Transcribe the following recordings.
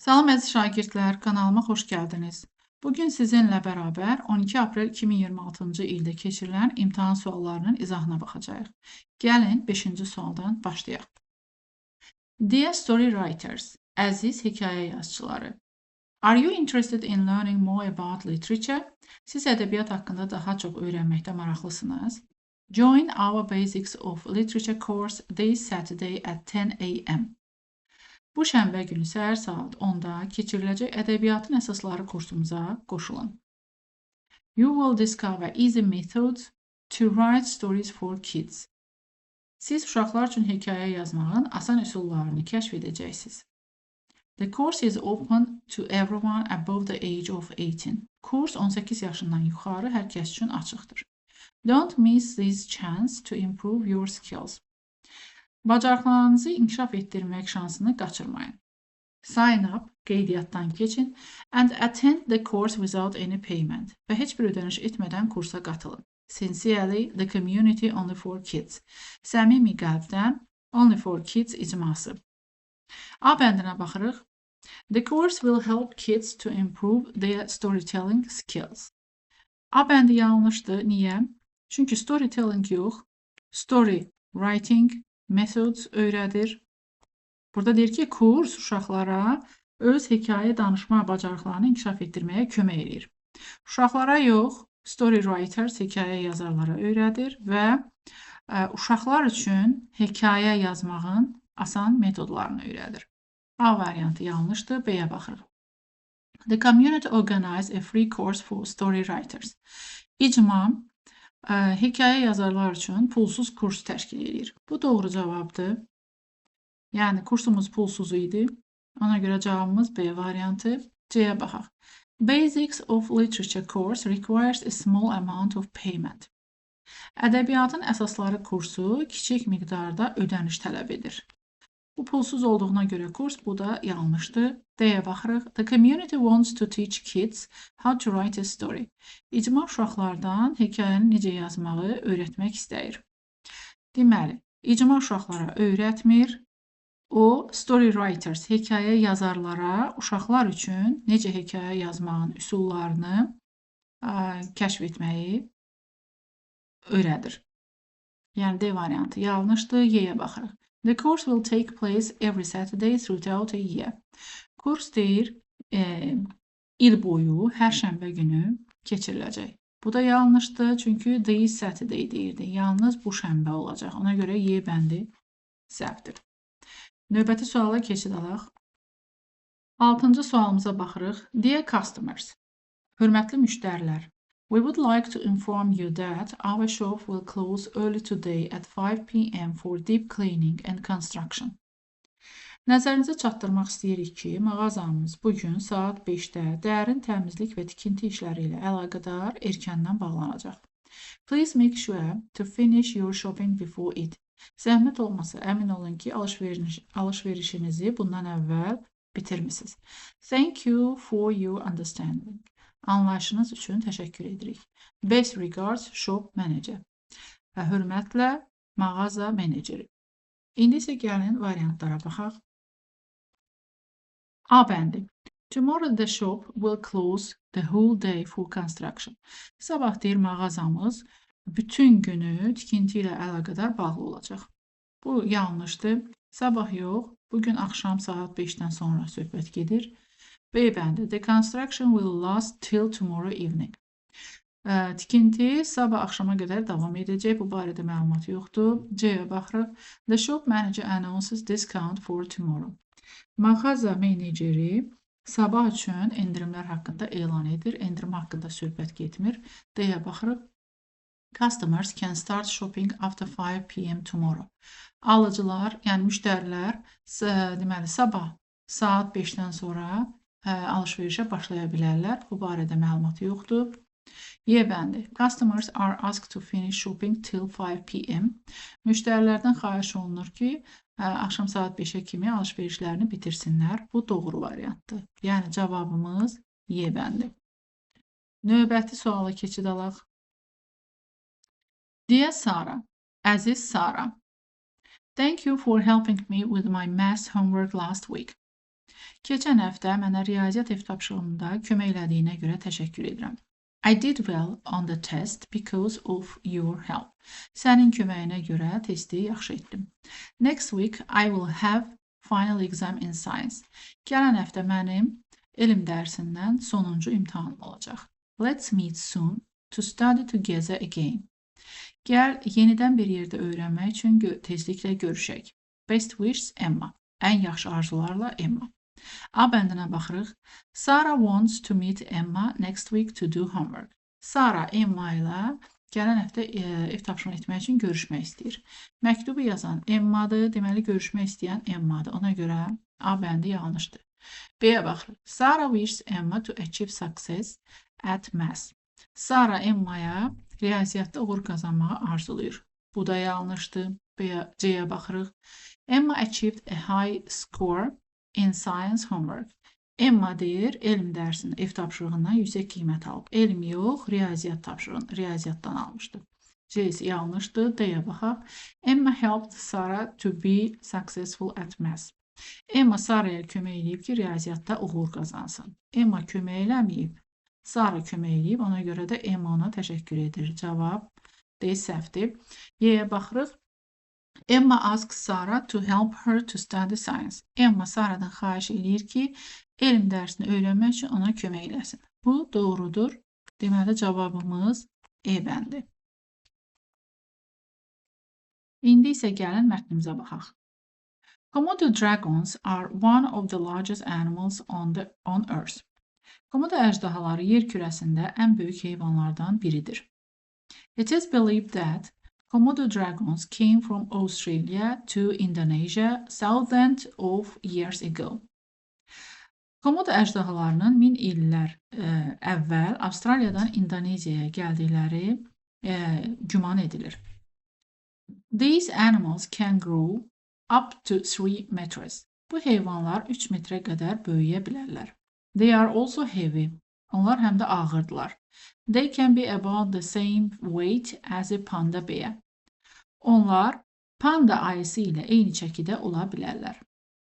Salam əziz şagirdlər, kanalıma xoş gəldiniz. Bugün sizinlə bərabər 12 aprel 2026-cı ildə keçirilən imtahan suallarının izahına baxacağıq. Gəlin 5-ci sualdan başlayaq. Dear story writers, əziz hekayə yazıçıları. Are you interested in learning more about literature? Siz ədəbiyyat haqqında daha çox öyrənməkdə maraqlısınız. Join our Basics of Literature course this Saturday at 10 a.m. Bu şənbə günü səhər saat 10-da keçiriləcək ədəbiyyatın əsasları kursumuza qoşulun. You will discover easy methods to write stories for kids. Siz uşaqlar üçün hekayə yazmağın asan üsullarını kəşf edəcəksiniz. The course is open to everyone above the age of 18. Kurs 18 yaşından yuxarı hər kəs üçün açıqdır. Don't miss this chance to improve your skills. Bacarıqlarınızı inkişaf etdirmək şansını qaçırmayın. Sign up, qeydiyyatdan keçin, and attend the course without any payment. Və heç bir ödəniş etmədən kursa qatılın. Sincerely, the community only for kids. Səmimi qəlbdən, only for kids icması. A bəndinə baxırıq. The course will help kids to improve their storytelling skills. A bəndi yanlışdır. Niyə? Çünki storytelling yox, story writing methods öyrədir. Burada deyir ki, kurs uşaqlara öz hekayə danışma bacarıqlarını inkişaf etdirməyə kömək edir. Uşaqlara yox, story writers hekayə yazarlara öyrədir və uşaqlar üçün hekayə yazmağın asan metodlarını öyrədir. A variantı yanlışdır, B-yə baxırıq. The community organized a free course for story writers. İcma hekayə yazarlar üçün pulsuz kurs təşkil edir. Bu doğru cavabdır. Yəni kursumuz pulsuz idi. Ona görə cavabımız B variantı. C-yə baxaq. Basics of Literature course requires a small amount of payment. Ədəbiyyatın əsasları kursu kiçik miqdarda ödəniş tələb edir. Bu pulsuz olduğuna görə kurs, bu da yanlışdır. D-yə baxırıq. The community wants to teach kids how to write a story. İcma uşaqlardan hekayəni necə yazmağı öyrətmək istəyir. Deməli, icma uşaqlara öyrətmir. O, story writers, hekayə yazarlara uşaqlar üçün necə hekayə yazmağın üsullarını kəşf etməyi öyrədir. Yəni D variantı yanlışdır. Y-yə baxırıq. The course will take place every Saturday throughout a year. Kurs deyir, il boyu hər şənbə günü keçiriləcək. Bu da yanlışdır, çünki this Saturday deyirdi. Yalnız bu şənbə olacaq. Ona görə Y bəndi səhvdir. Növbəti suala keçid alaq. 6-cı sualımıza baxırıq. Dear customers, hörmətli müştərilər. We would like to inform you that our shop will close early today at 5 p.m. for deep cleaning and construction. Nəzərinizə çatdırmaq istəyirik ki, mağazamız bugün saat 5-də dərin təmizlik və tikinti işləri ilə əlaqədar erkəndən bağlanacaq. Please make sure to finish your shopping before it. Zəhmət olmasa, əmin olun ki, alışverişinizi bundan əvvəl bitirmisiniz. Thank you for your understanding. Anlayışınız üçün təşəkkür edirik. Best regards, shop manager. Hörmətlə, mağaza meneceri. İndi isə gəlin variantlara baxaq. A bəndi. Tomorrow the shop will close the whole day for construction. Sabah deyir mağazamız bütün günü tikinti ilə əlaqədar bağlı olacaq. Bu yanlışdır. Sabah yox, bugün axşam saat 5-dən sonra söhbət gedir. B bəndi. The construction will last till tomorrow evening. Tikinti sabah axşama qədər davam edəcək. Bu barədə məlumat yoxdur. C-yə baxırıq. The shop manager announces discount for tomorrow. Mağaza meneceri sabah üçün endirimlər haqqında elan edir. Endirim haqqında söhbət getmir. D-yə baxırıq. Customers can start shopping after 5 p.m. tomorrow. Alıcılar, yəni müştərilər deməli sabah saat 5-dən sonra alışverişə başlaya bilərlər. Bu barədə məlumat yoxdur. Y bəndi. Customers are asked to finish shopping till 5 p.m. Müştərilərdən xahiş olunur ki, axşam saat 5-ə kimi alışverişlərini bitirsinlər. Bu doğru variantdır. Yəni cavabımız Y bəndi. Növbəti suala keçid alaq. Dear Sarah, əziz Sarah. Thank you for helping me with my math homework last week. Keçən həftə mənə riyaziyyat ev tapşırığımda kömək elədiyinə görə təşəkkür edirəm. I did well on the test because of your help. Sənin köməyinə görə testi yaxşı etdim. Next week I will have final exam in science. Gələn həftə mənim elm dərsindən sonuncu imtahanım olacaq. Let's meet soon to study together again. Gəl yenidən bir yerdə öyrənmək üçün tezliklə görüşək. Best wishes, Emma. Ən yaxşı arzularla, Emma. A bəndinə baxırıq. Sarah wants to meet Emma next week to do homework. Sarah Emma ilə gələn həftə ev tapşırığını etmək üçün görüşmək istəyir. Məktubu yazan Emma'dır, deməli görüşmək istəyən Emma'dır. Ona görə A bəndi yanlışdır. B-yə baxırıq. Sarah wishes Emma to achieve success at math. Sarah Emma'ya riyaziyyatda uğur qazanmağı arzulayır. Bu da yanlışdır. C-yə baxırıq. Emma achieved a high score in science homework. Emma deyir, elm dərsinin ev tapşırığından yüksək qiymət alıb. Elm yox, riyaziyyat tapşırığını riyaziyyatdan almışdı. C-si yanlışdır. D-yə baxaq. Emma helped Sarah to be successful at math. Emma Sarah'ya kömək eləyib ki, riyaziyyatda uğur qazansın. Emma kömək eləməyib. Sarah kömək eləyib, ona görə də Emma ona təşəkkür edir. Cavab D səhvdir. Y-yə baxırıq. Emma asks Sarah to help her to study science. Emma Sarah'dan xahiş eləyir ki, elm dərsini öyrənmək üçün ona kömək eləsin. Bu doğrudur. Deməli cavabımız E bəndi. İndi isə gəlin mətnimizə baxaq. Komodo dragons are one of the largest animals on Earth. Komodo əjdahaları yer kürəsində ən böyük heyvanlardan biridir. It is believed that Komodo dragons came from Australia to Indonesia thousands of years ago. Komodo əjdahalarının 1000 illər əvvəl Avstraliyadan İndoneziyaya gəldikləri güman edilir. These animals can grow up to 3 meters. Bu heyvanlar 3 metrə qədər böyüyə bilərlər. They are also heavy. Onlar həm də ağırdılar. They can be about the same weight as a panda bear. Onlar panda ayısı ilə eyni çəkidə ola bilərlər.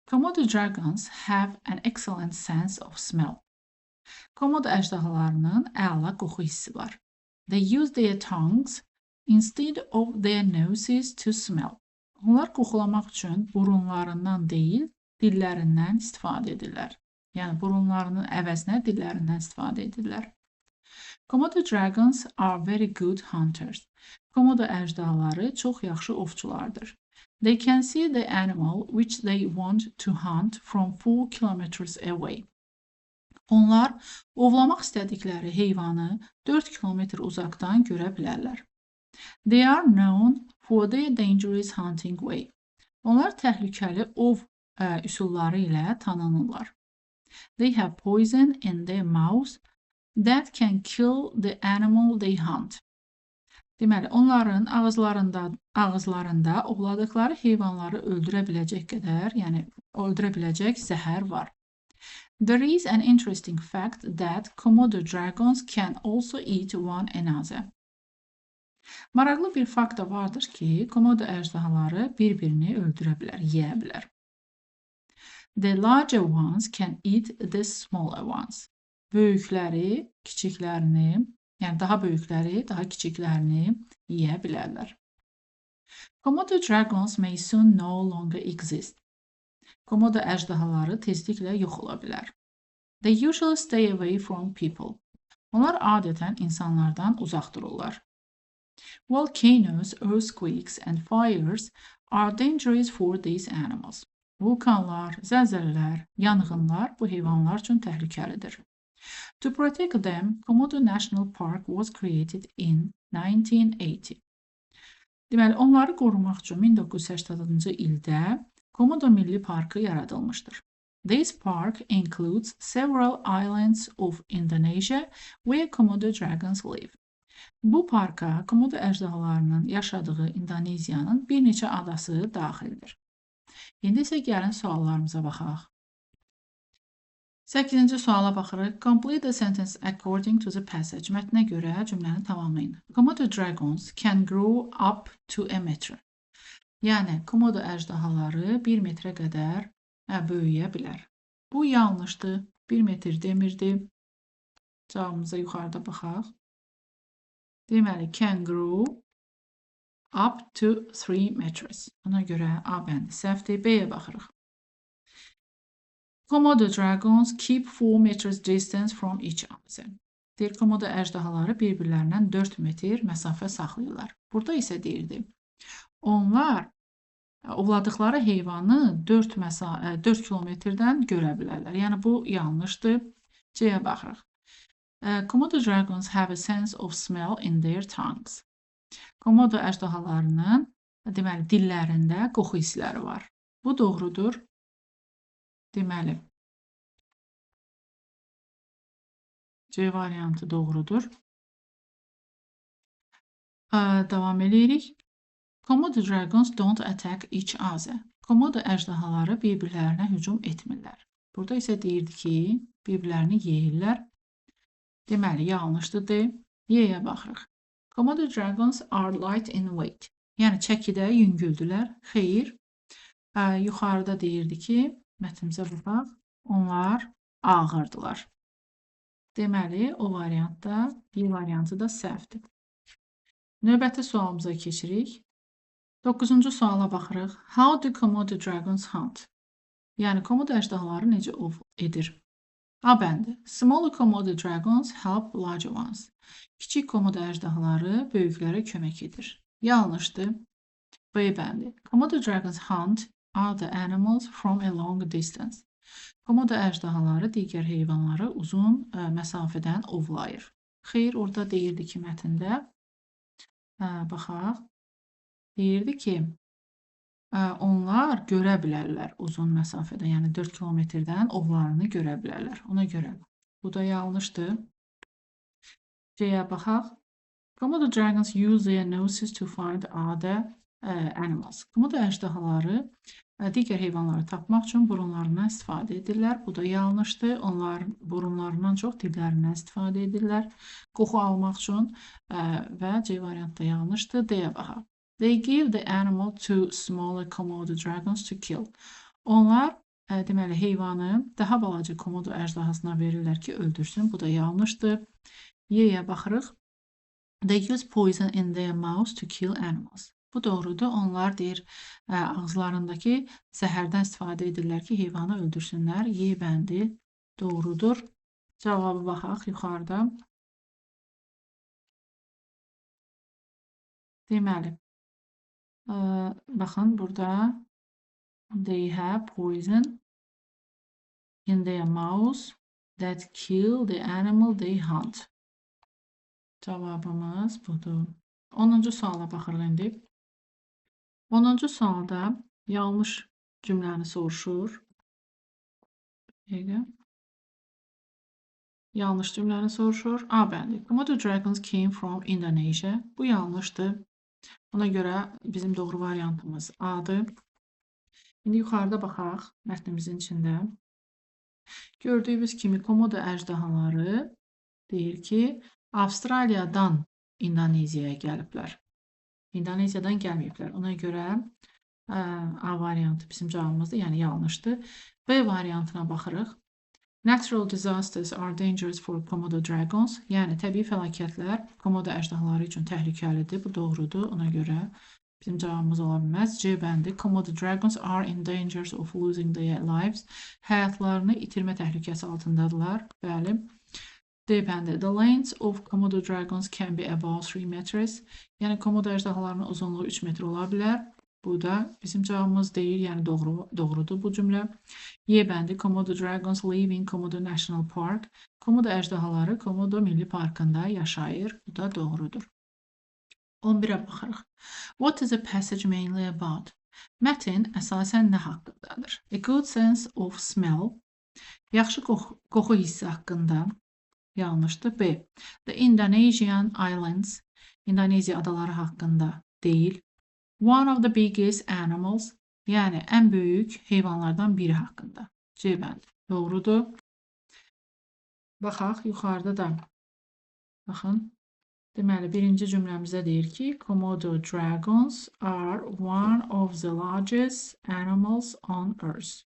Komodo dragons have an excellent sense of smell. Komodo əjdahalarının əla qoxu hissi var. They use their tongues instead of their noses to smell. Onlar qoxulamaq üçün burunlarından deyil, dillərindən istifadə edirlər. Yəni burunlarının əvəzinə dillərindən istifadə edirlər. Komodo dragons are very good hunters. Komodo əjdahaları çox yaxşı ovçulardır. They can see the animal which they want to hunt from 4 kilometers away. Onlar ovlamaq istədikləri heyvanı 4 kilometr uzaqdan görə bilərlər. They are known for their dangerous hunting way. Onlar təhlükəli ov üsulları ilə tanınırlar. They have poison in their mouths that can kill the animal they hunt. Deməli, onların ağızlarında ovladıkları heyvanları öldürə biləcək qədər, yəni öldürə biləcək zəhər var. There is an interesting fact that Komodo dragons can also eat one another. Maraqlı bir fakt da vardır ki, Komodo əjdahaları bir-birini öldürə bilər, yeyə bilər. The larger ones can eat the smaller ones. Böyükləri, kiçiklərini, yəni daha böyükləri, daha kiçiklərini yeyə bilərlər. Komodo dragons may soon no longer exist. Komodo əjdahaları tezliklə yox ola bilər. They usually stay away from people. Onlar adətən insanlardan uzaq dururlar. Volcanoes, earthquakes and fires are dangerous for these animals. Vulkanlar, zəlzələlər, yanğınlar bu heyvanlar üçün təhlükəlidir. To protect them, Komodo National Park was created in 1980. Deməli, onları qorumaq üçün 1980-cı ildə Komodo Milli Parkı yaradılmışdır. This park includes several islands of Indonesia where Komodo dragons live. Bu parka Komodo əjdahalarının yaşadığı İndoneziyanın bir neçə adası daxildir. İndi isə gəlin suallarımıza baxaq. 8-ci suala baxırıq. Complete the sentence according to the passage. Mətnə görə cümləni tamamlayın. Komodo dragons can grow up to a meter. Yəni, komodo əjdahaları 1 metrə qədər böyüyə bilər. Bu yanlışdır. 1 metr demirdir. Cavabımıza yuxarıda baxaq. Deməli, can grow up to 3 meters. Ona görə A bəndi səhvdir. B-yə baxırıq. Komodo dragons keep 4 meters distance from each other. Deyir, komodo əjdahaları bir-birlərindən 4 metr məsafə saxlayırlar. Burada isə deyirdi, onlar ovladıqları heyvanı 4 kilometrdən görə bilərlər. Yəni, bu yanlışdır. C-yə baxırıq. Komodo dragons have a sense of smell in their tongues. Komodo əjdahalarının, deməli, dillərində qoxu hissləri var. Bu doğrudur. Deməli, C variantı doğrudur. Davam edirik. Komodo dragons don't attack each other. Komodo əjdahaları bir-birlərinə hücum etmirlər. Burada isə deyirdi ki, bir-birlərini yeyirlər. Deməli, yanlışdır D. Y-yə baxırıq. Komodo dragons are light in weight. Yəni, çəkidə yüngüldülər. Xeyr. Yuxarıda deyirdi ki, mətnimizə baxaq, onlar ağırdılar. Deməli, o variantda, B variantı da səhvdir. Növbəti sualımıza keçirik. 9-cu suala baxırıq. How do Komodo dragons hunt? Yəni, komodo əjdahaları necə ov edir? A bəndi. Small Komodo dragons help large ones. Kiçik komodo əjdahaları böyüklərə kömək edir. Yanlışdır. B bəndi. Komodo dragons hunt other animals from a long distance. Komodo əjdahaları digər heyvanları uzun məsafədən ovlayır. Xeyr, orada deyirdi ki, mətndə, baxaq, deyirdi ki, onlar görə bilərlər uzun məsafədən, yəni 4 kilometrdən ovlarını görə bilərlər. Ona görə bu da yanlışdır. C-yə baxaq. Komodo dragons use their noses to find other animals. Komodo əjdahaları digər heyvanları tapmaq üçün burunlarından istifadə edirlər. Bu da yanlışdır. Onlar burunlarından çox dillərindən istifadə edirlər. Qoxu almaq üçün və C variantda yanlışdır. D-yə baxaq. They give the animal to smaller Komodo dragons to kill. Onlar deməli heyvanı daha balaca komodo əjdahasına verirlər ki, öldürsün. Bu da yanlışdır. Y-yə baxırıq. They use poison in their mouths to kill animals. Bu doğrudur. Onlar deyir, ağızlarındakı zəhərdən istifadə edirlər ki, heyvanı öldürsünlər. Y bəndi doğrudur. Cavabı baxaq yuxarıda. Deməli, baxın, burada they have poison in their mouths that kill the animal they hunt. Cavabımız budur. 10-cu suala baxırıq indi. 10-cu sualda yanlış cümləni soruşur. Yanlış cümləni soruşur. A bəndi. Komodo dragons came from Indonesia. Bu yanlışdır. Ona görə bizim doğru variantımız A-dır. İndi yuxarıda baxaq mətnimizin içində. Gördüyümüz kimi komodo əjdahaları deyir ki, Avstraliyadan İndoneziyaya gəliblər. İndoneziyadan gəlməyiblər. Ona görə A variantı bizim cavabımızdır, yəni yanlışdır. B variantına baxırıq. Natural disasters are dangerous for Komodo dragons. Yəni, təbii fəlakətlər komodo əjdahaları üçün təhlükəlidir. Bu doğrudur. Ona görə bizim cavabımız ola bilməz. C bəndi. Komodo dragons are in danger of losing their lives. Həyatlarını itirmə təhlükəsi altındadılar. Bəli. D bəndi. The length of Komodo dragons can be about 3 meters. Yəni, komodo əjdahalarının uzunluğu 3 metr ola bilər. Bu da bizim cavabımız deyil, yəni doğrudur bu cümlə. Y bəndi. Komodo dragons live in Komodo National Park. Komodo əjdahaları Komodo Milli Parkında yaşayır. Bu da doğrudur. 11-ə baxırıq. What is a passage mainly about? Mətn əsasən nə haqqındadır? A good sense of smell. Yaxşı qoxu hissi haqqında. Yanlışdır. B. The Indonesian Islands. İndoneziya adaları haqqında deyil. One of the biggest animals. Yəni, ən böyük heyvanlardan biri haqqında. C bəndi. Doğrudur. Baxaq, yuxarıda da. Baxın. Deməli, birinci cümləmizdə deyir ki, Komodo dragons are one of the largest animals on earth.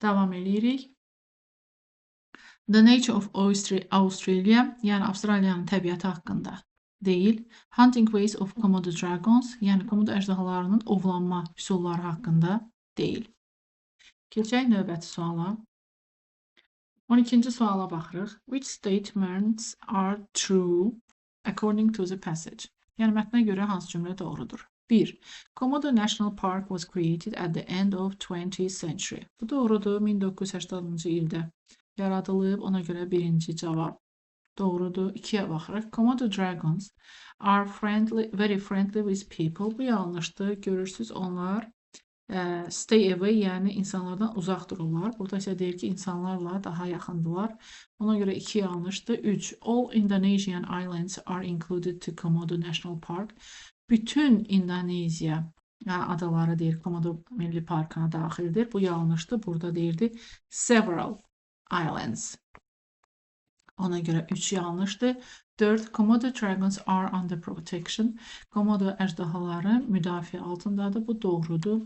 Davam edirik. The nature of Australia, yəni Avstraliyanın təbiəti haqqında deyil. Hunting ways of Komodo dragons, yəni Komodo əjdahalarının ovlanma üsulları haqqında deyil. Keçək növbəti suala. 12-ci suala baxırıq. Which statements are true according to the passage? Yəni mətnə görə hansı cümlə doğrudur? 1. Komodo National Park was created at the end of 20th century. Bu doğrudur. 1980-cı ildə yaradılıb. Ona görə birinci cavab doğrudur. 2-yə baxırıq. Komodo dragons are very friendly with people. Bu yanlışdır. Görürsüz onlar stay away, yəni insanlardan uzaq dururlar. Burada isə deyir ki, insanlarla daha yaxındılar. Ona görə 2 yanlışdır. 3. All Indonesian islands are included to Komodo National Park. Bütün İndoneziya adaları deyir Komodo Milli Parkına daxildir. Bu yanlışdır. Burada deyirdi several islands. Ona görə 3 yanlışdır. 4. Komodo dragons are under protection. Komodo əjdahaları müdafiə altındadır. Bu doğrudur.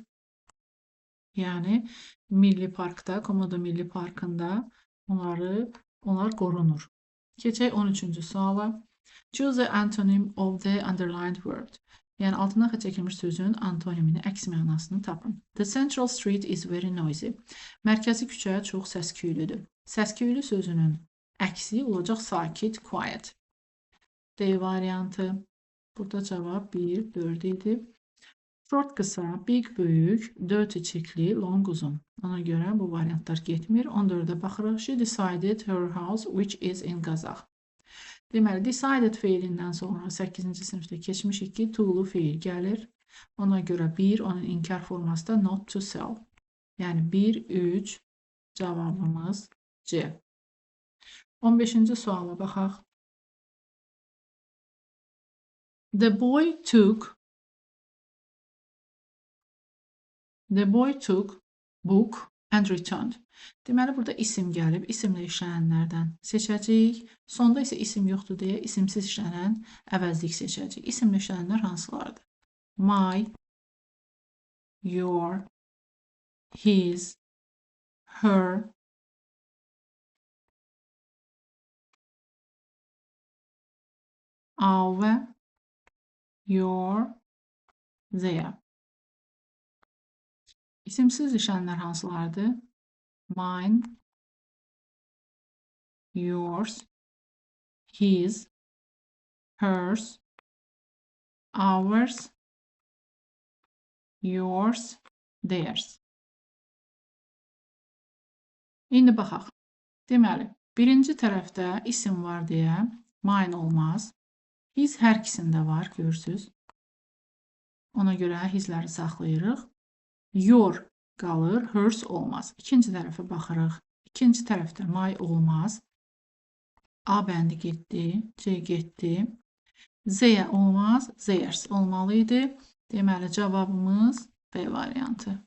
Yəni Milli Parkda, Komodo Milli Parkında onlar qorunur. Keçək 13-cü suala. Choose the antonym of the underlined word. Yəni altına xətt çəkilmiş sözün antonimini, əks mənasını tapın. The central street is very noisy. Mərkəzi küçə çox səs-küylüdür. Səs-küylü sözünün əksi olacaq sakit, quiet. D variantı. Burada cavab 1, 4 idi. Short qısa, big böyük, dirty çirkli, long uzun. Ona görə bu variantlar getmir. 14-də baxırıq. She decided her house which is in Qazax. Deməli, decided feilindən sonra 8-ci sinifdə keçmişik ki, to'lu feil gəlir. Ona görə 1, onun inkar forması da not to sell. Yəni 1, 3 cavabımız C. 15-ci suala baxaq. The boy took book and returned. Deməli, burada isim gəlib, isimlə işlənənlərdən seçəcəyik. Sonda isə isim yoxdur deyə isimsiz işlənən əvəzlik seçəcəyik. İsimlə işlənənlər hansılardır? My, your, his, her, our, your, their. İsimsiz işlənənlər hansılardır? Mine, yours, his, hers, ours, yours, theirs. İndi baxaq. Deməli, birinci tərəfdə isim var deyə mine olmaz. His hər ikisində var, görürsünüz. Ona görə hizləri saxlayırıq. Your qalır, hers olmaz. İkinci tərəfə baxırıq. İkinci tərəfdə my olmaz. A bəndi getdi, C getdi. Z olmaz, theirs olmalı idi. Deməli, cavabımız B variantı.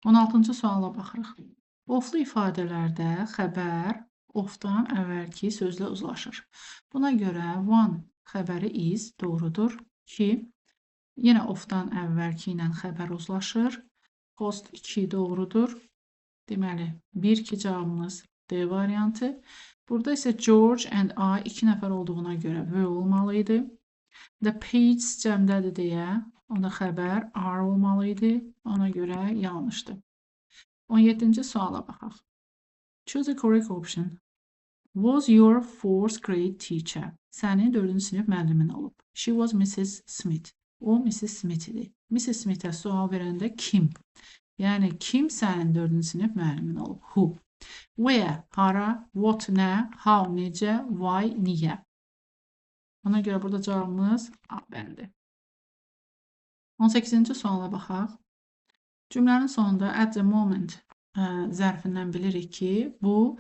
16-cı suala baxırıq. Oflu ifadələrdə xəbər ofdan əvvəlki sözlə uzlaşır. Buna görə one xəbəri is doğrudur ki, yenə ofdan əvvəlki ilə xəbər uzlaşır. Post 2 doğrudur. Deməli, 1-2 cavabımız D variantı. Burada isə George and I 2 nəfər olduğuna görə V olmalı idi. The page cəmdədir deyə, onda xəbər R olmalı idi. Ona görə yanlışdır. 17-ci suala baxaq. Choose the correct option. Was your 4th grade teacher? Sənin 4-cü sinif müəllimin olub. She was Mrs. Smith. O, Mrs. Smith idi. Mrs. Smith'ə sual verəndə kim? Yəni, kim sənin 4-cü sinif müəllimin olub? Who? Where? Hara? What? Nə? How? Necə? Why? Niyə? Ona görə burada cavabımız A bəndi. 18-ci suala baxaq. Cümlənin sonunda at the moment zərfindən bilirik ki, bu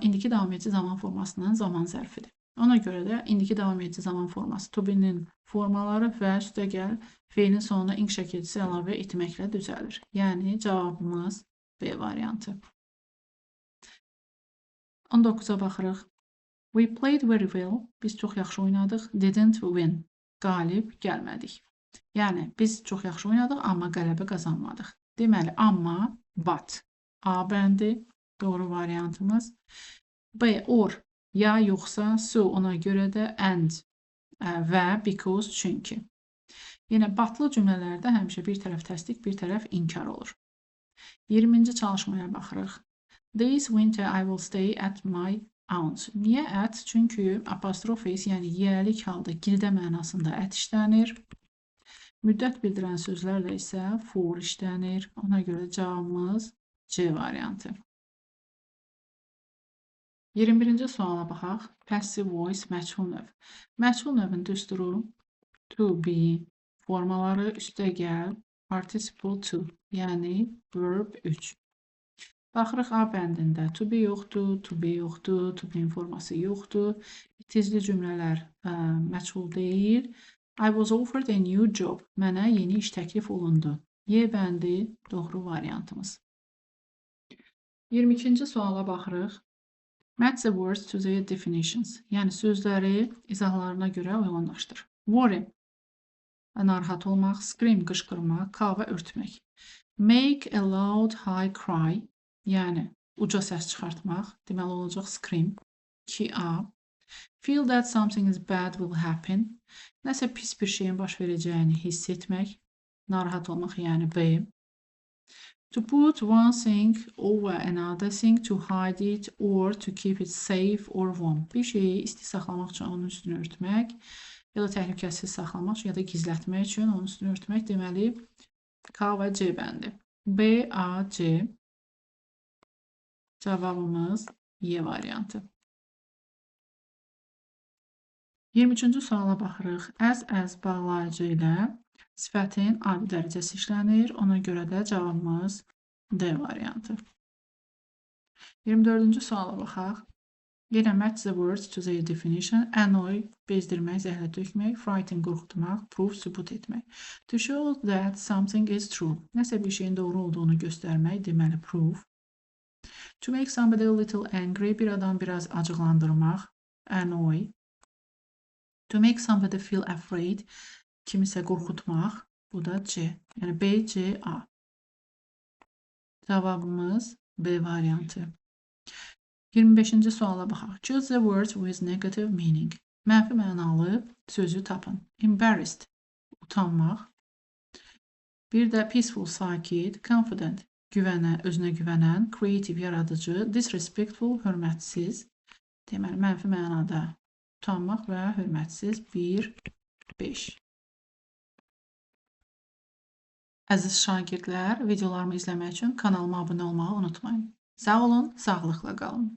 indiki davam edici zaman formasının zaman zərfidir. Ona görə də indiki davam edici zaman forması to be-nin formaları və üstəgəl feilin sonuna ing şəkilçisi əlavə etməklə düzəlir. Yəni cavabımız B variantı. 19-a baxırıq. We played very well. Biz çox yaxşı oynadıq. Didn't win. Qalib gəlmədik. Yəni, biz çox yaxşı oynadıq, amma qələbə qazanmadıq. Deməli, amma, but. A bəndi doğru variantımız. B, or, ya yoxsa, so ona görə də and və because çünki. Yenə batlı cümlələrdə həmişə bir tərəf təsdiq, bir tərəf inkar olur. 20-ci çalışmaya baxırıq. This winter I will stay at my aunt's. Niyə at? Çünki apostrofis, yəni yiyəlik halda gildə mənasında ət işlənir. Müddət bildirən sözlərlə isə for işlənir. Ona görə cavabımız C variantı. 21-ci suala baxaq. Passive voice məchul növ. Məchul növün düsturu to be formaları üstəgəl participle to, yəni verb 3. Baxırıq A bəndində to be yoxdur, to be yoxdur, to be forması yoxdur. İtizli cümlələr məchul deyil. I was offered a new job. Mənə yeni iş təklif olundu. Y bəndi doğru variantımız. 22-ci suala baxırıq. Match the words to their definitions. Yəni sözləri izahlarına görə uyğunlaşdır. Worry, narahat olmaq, scream, qışqırmaq, kavə örtmək. Make a loud high cry, yəni uca səs çıxartmaq, deməli olacaq scream. 2A. Feel that something is bad will happen. Nəsə pis bir şeyin baş verəcəyini hiss etmək, narahat olmaq, yəni B. To put one thing over another thing to hide it or to keep it safe or warm. Bir şeyi isti saxlamaq üçün onun üstünü örtmək, ya da təhlükəsiz saxlamaq ya da gizlətmək üçün onun üstünü örtmək. Deməli, K və C bəndi. B, A, C. Cavabımız Y variantı. 23-cü suala baxırıq. As bağlayıcı ilə sifətin adi dərəcəsi işlənir. Ona görə də cavabımız D variantı. 24-cü suala baxaq. Yenə match the words to their definition. Annoy, bezdirmək, zəhlə tökmək, frighten, qorxutmaq, prove, sübut etmək. To show that something is true. Nəsə bir şeyin doğru olduğunu göstərmək, deməli prove. To make somebody a little angry, bir adam biraz acıqlandırmaq, annoy. To make somebody feel afraid, kimisə qorxutmaq, bu da C. Yəni B, C, A. Cavabımız B variantı. 25-ci suala baxaq. Choose the words with negative meaning. Mənfi mənalı sözü tapın. Embarrassed, utanmaq. Bir də peaceful, sakit, confident, özünə güvənən, creative, yaradıcı, disrespectful, hörmətsiz. Deməli, mənfi mənada utanmaq və hörmətsiz 1, 5. Əziz şagirdlər, videolarımı izləmək üçün kanalıma abunə olmağı unutmayın. Sağ olun, sağlıqla qalın.